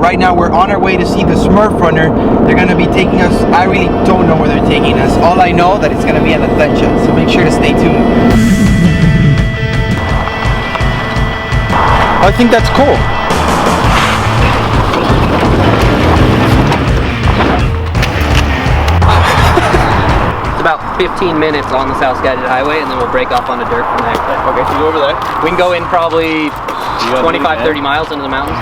right now we're on our way to see the Smurf Runner. They're gonna be taking us, I really don't know where they're taking us. All I know that it's gonna be an adventure, so make sure to stay tuned. I think that's cool. It's about 15 minutes on the South Skagit Highway, and then we'll break off on the dirt from there. Okay, so you go over there. We can go in probably 25-30 miles into the mountains.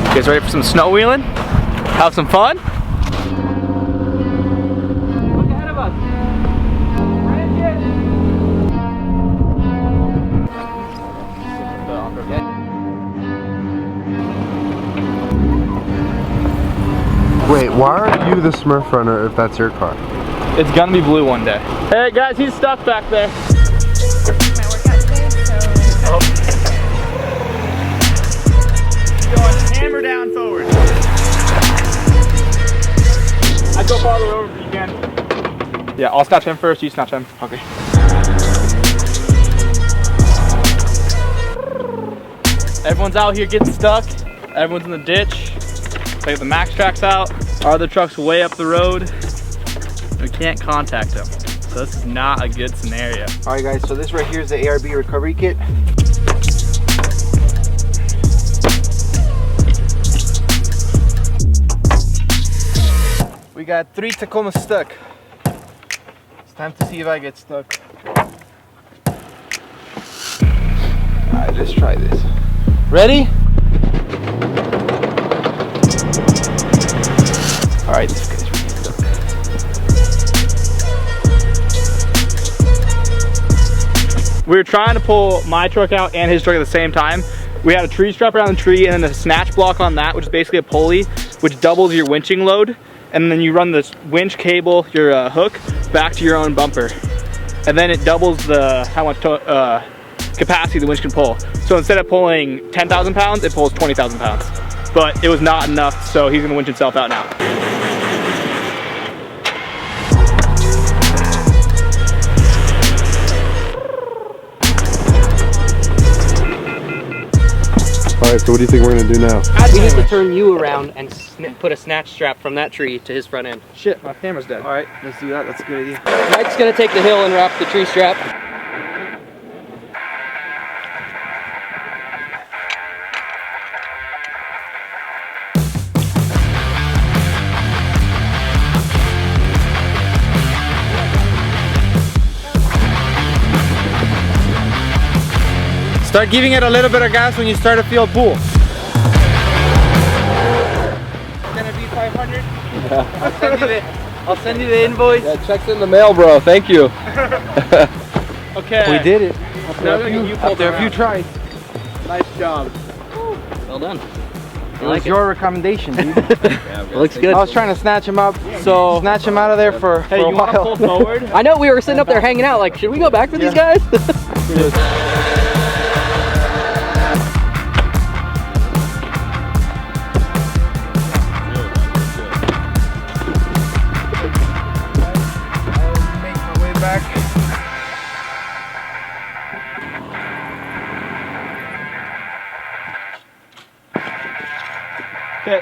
You guys ready for some snow wheeling? Have some fun? Look ahead of us. Wait, why are you the Smurf Runner if that's your car? It's gonna be blue one day. Hey guys, he's stuck back there. Hammer down forward. I go farther over if you can. Yeah, I'll snatch him first, you snatch him. Okay. Everyone's out here getting stuck. Everyone's in the ditch. I got the Max Tracks out. Our other truck's way up the road. We can't contact them. So this is not a good scenario. All right guys, so this right here is the ARB recovery kit. We got 3 Tacomas stuck. It's time to see if I get stuck. Alright, let's try this. Ready? Alright, this guy's really stuck. We were trying to pull my truck out and his truck at the same time. We had a tree strap around the tree and then a snatch block on that, which is basically a pulley, which doubles your winching load. And then you run this winch cable, your hook, back to your own bumper. And then it doubles the how much capacity the winch can pull. So instead of pulling 10,000 pounds, it pulls 20,000 pounds. But it was not enough, so he's gonna winch himself out now. Alright, so what do you think we're gonna do now? We need to turn you around and put a snatch strap from that tree to his front end. Shit, my camera's dead. Alright, let's do that. That's a good idea. Mike's gonna take the hill and wrap the tree strap. Start giving it a little bit of gas when you start to feel pull. It's gonna be 500. Yeah. I'll send you the invoice. Yeah, check's in the mail, bro. Thank you. Okay. We did it. After a few tries. Nice job. Well done. It was your recommendation, dude. Looks good. I was trying to snatch him up, so snatch him out of there for a you want to while. pull forward? I know we were sitting up there hanging out like, should we go back for these guys? Okay.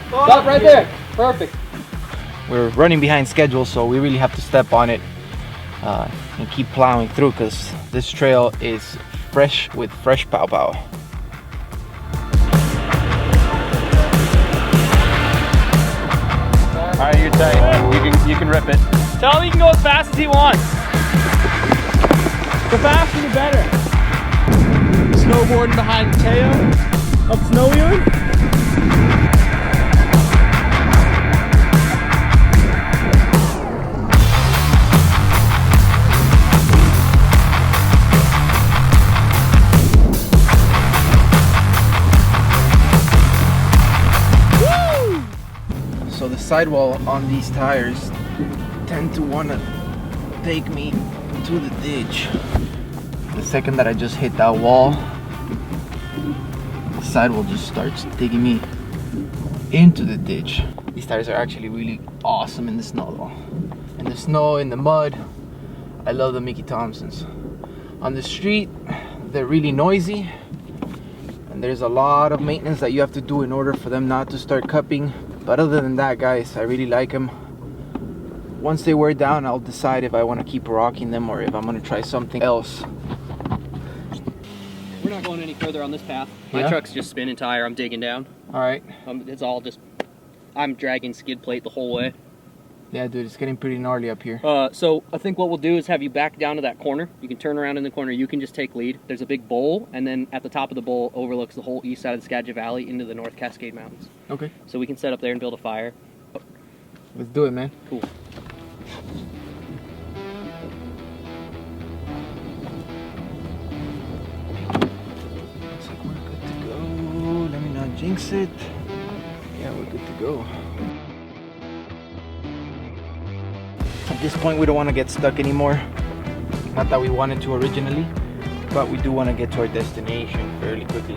Stop right there. Perfect. We're running behind schedule, so we really have to step on it and keep plowing through, because this trail is fresh with fresh pow pow. Alright, you're tight. You can rip it. Tell him he can go as fast as he wants. The faster the better. snowboarding behind Teo up Snowwheeling. So the sidewall on these tires tend to want to take me to the ditch. The second that I just hit that wall, the sidewall just starts digging me into the ditch. These tires are actually really awesome in the snow though. In the snow, in the mud, I love the Mickey Thompsons. On the street, they're really noisy, and there's a lot of maintenance that you have to do in order for them not to start cupping. But other than that, guys, I really like them. Once they wear down, I'll decide if I want to keep rocking them or if I'm going to try something else. We're not going any further on this path. My Yeah? truck's just spinning tire. I'm digging down. All right. It's all just, I'm dragging skid plate the whole way. Yeah, dude, it's getting pretty gnarly up here. So I think what we'll do is have you back down to that corner. You can turn around in the corner. You can just take lead. There's a big bowl, and then at the top of the bowl overlooks the whole east side of the Skagit Valley into the North Cascade Mountains. Okay. So we can set up there and build a fire. Let's do it, man. Cool. Looks like we're good to go. Let me not jinx it. Yeah, we're good to go. At this point, we don't want to get stuck anymore. Not that we wanted to originally, but we do want to get to our destination fairly quickly.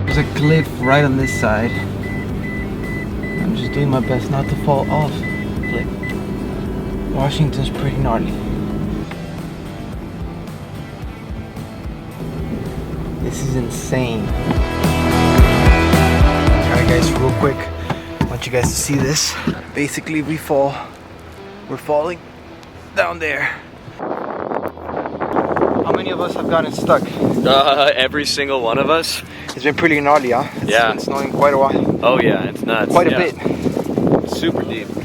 There's a cliff right on this side. I'm just doing my best not to fall off the cliff. Washington's pretty gnarly. This is insane. Alright guys, real quick, I want you guys to see this. Basically we're falling down there. How many of us have gotten stuck? Every single one of us. It's been pretty gnarly, huh? Yeah. It's been snowing quite a while. Oh yeah, it's nuts. Quite a Yeah. bit. Super deep. You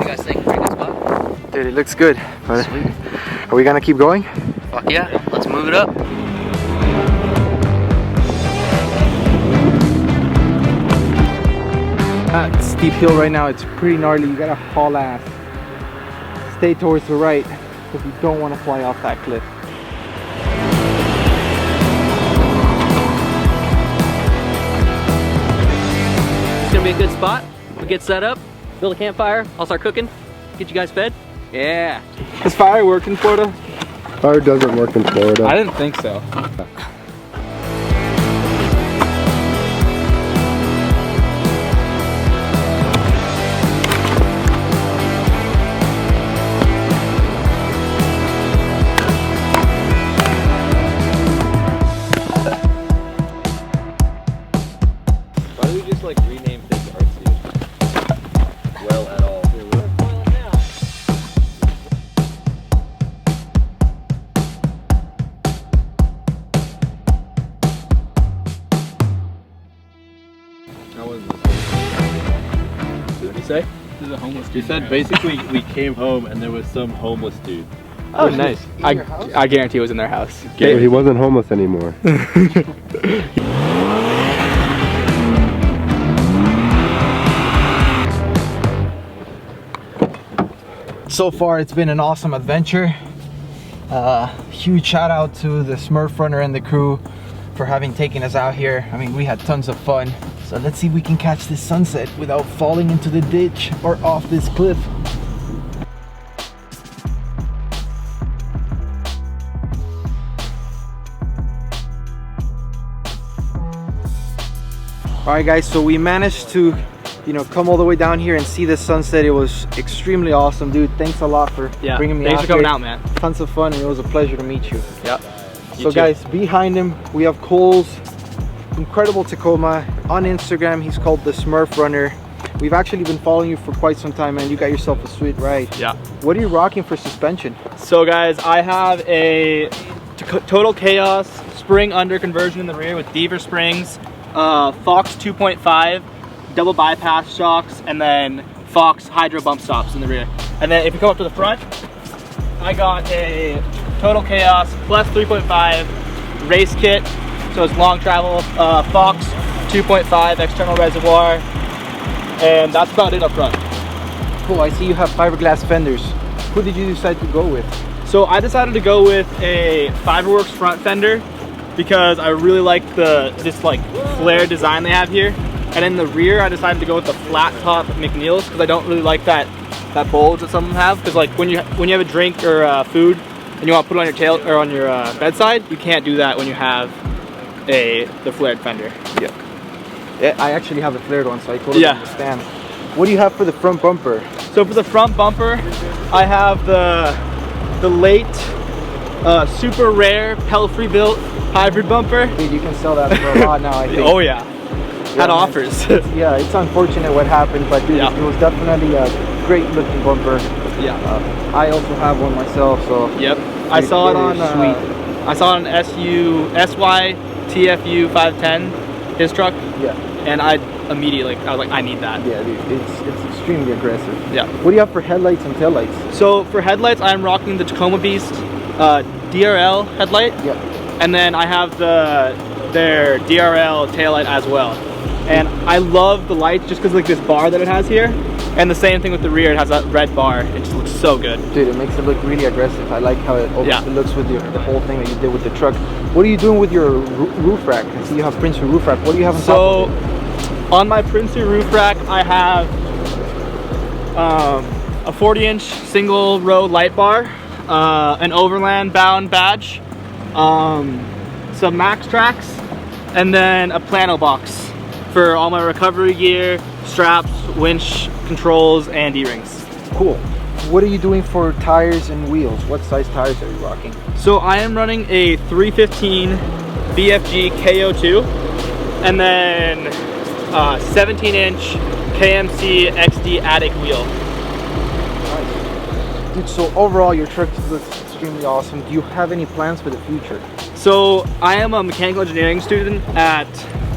guys think pretty good spot? Dude, it looks good. But are we gonna keep going? Fuck yeah. Let's move it up. That steep hill right now, it's pretty gnarly. You gotta haul ass. Stay towards the right because you don't want to fly off that cliff. It's gonna be a good spot. We get set up, build a campfire, I'll start cooking, get you guys fed. Yeah. Does fire work in Florida? Fire doesn't work in Florida. I didn't think so. Why do we just like rename things artsy? Well, at all. What did he say? This is a homeless dude. He said basically we came home and there was some homeless dude. Oh, nice. I guarantee it was in their house. He wasn't homeless anymore. So far it's been an awesome adventure. Huge shout out to the Smurf Runner and the crew for having taken us out here. I mean, we had tons of fun. So let's see if we can catch this sunset without falling into the ditch or off this cliff. All right guys, so we managed to come all the way down here and see the sunset. It was extremely awesome, dude. Thanks a lot for bringing me out. Thanks for coming here. out, man. Tons of fun, and it was a pleasure to meet you. Yep. So guys, behind him we have Cole's incredible Tacoma. On Instagram he's called the Smurf Runner. We've actually been following you for quite some time, man. You got yourself a sweet ride. Yeah. What are you rocking for suspension? So guys, I have a Total Chaos spring under conversion in the rear with Deaver springs, Fox 2.5 double bypass shocks, and then Fox Hydro bump stops in the rear. And then if you come up to the front, I got a Total Chaos plus 3.5 race kit. So it's long travel, Fox 2.5 external reservoir, and that's about it up front. Cool, I see you have fiberglass fenders. Who did you decide to go with? So I decided to go with a Fiberworks front fender because I really like this like flare design they have here. And in the rear, I decided to go with the flat top McNeil's because I don't really like that bulge that some of them have. Because like when you have a drink or food and you want to put it on your tail or on your bedside, you can't do that when you have the flared fender. Yeah, I actually have a flared one, so I totally understand. What do you have for the front bumper? So for the front bumper, I have the late super rare Pelfrey built hybrid bumper. Dude, you can sell that for a lot now, I think. Oh yeah, had offers. Yeah, it's unfortunate what happened, but dude, it was definitely a great looking bumper. Yeah. I also have one myself, so. Yep. I saw it on sweet. I saw it on SY TFU 510, his truck. Yeah. And I immediately, I was like, I need that. Yeah, dude, it's extremely aggressive. Yeah. What do you have for headlights and taillights? So for headlights, I'm rocking the Tacoma Beast DRL headlight. Yeah. And then I have their DRL taillight as well. And I love the lights just because like this bar that it has here. And the same thing with the rear, it has that red bar. It just looks so good. Dude, it makes it look really aggressive. I like how it looks with the whole thing that you did with the truck. What are you doing with your roof rack? I see you have Princeton roof rack. What do you have on top of it? On my Princeton roof rack, I have a 40-inch single row light bar, an Overland bound badge, some Max Tracks, and then a plano box for all my recovery gear, straps, winch controls, and E-rings. Cool. What are you doing for tires and wheels? What size tires are you rocking? So I am running a 315 BFG KO2 and then 17-inch KMC XD Attic wheel. Nice. Dude, so overall your truck looks extremely awesome. Do you have any plans for the future? So I am a mechanical engineering student at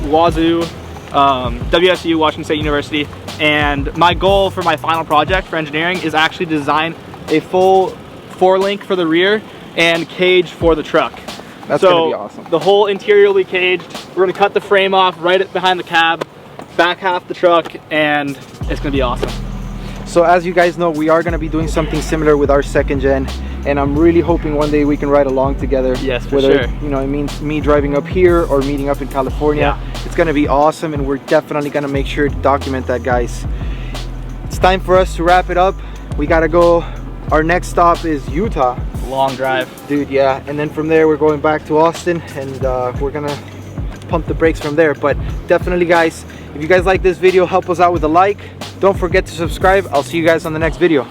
Wazoo, WSU, Washington State University, and my goal for my final project for engineering is actually to design a full 4-link for the rear and cage for the truck. That's gonna be awesome. The whole interior will be caged. We're gonna cut the frame off right behind the cab, back half the truck, and it's gonna be awesome. So as you guys know, we are gonna be doing something similar with our second gen, and I'm really hoping one day we can ride along together. Yes, for whether, sure. you know, it means me driving up here or meeting up in California. Yeah. It's gonna be awesome, and we're definitely gonna make sure to document that, guys. It's time for us to wrap it up. We gotta go. Our next stop is Utah. Long drive. Dude, yeah, and then from there we're going back to Austin, and we're gonna pump the brakes from there. But definitely, guys, if you guys like this video, help us out with a like. Don't forget to subscribe. I'll see you guys on the next video.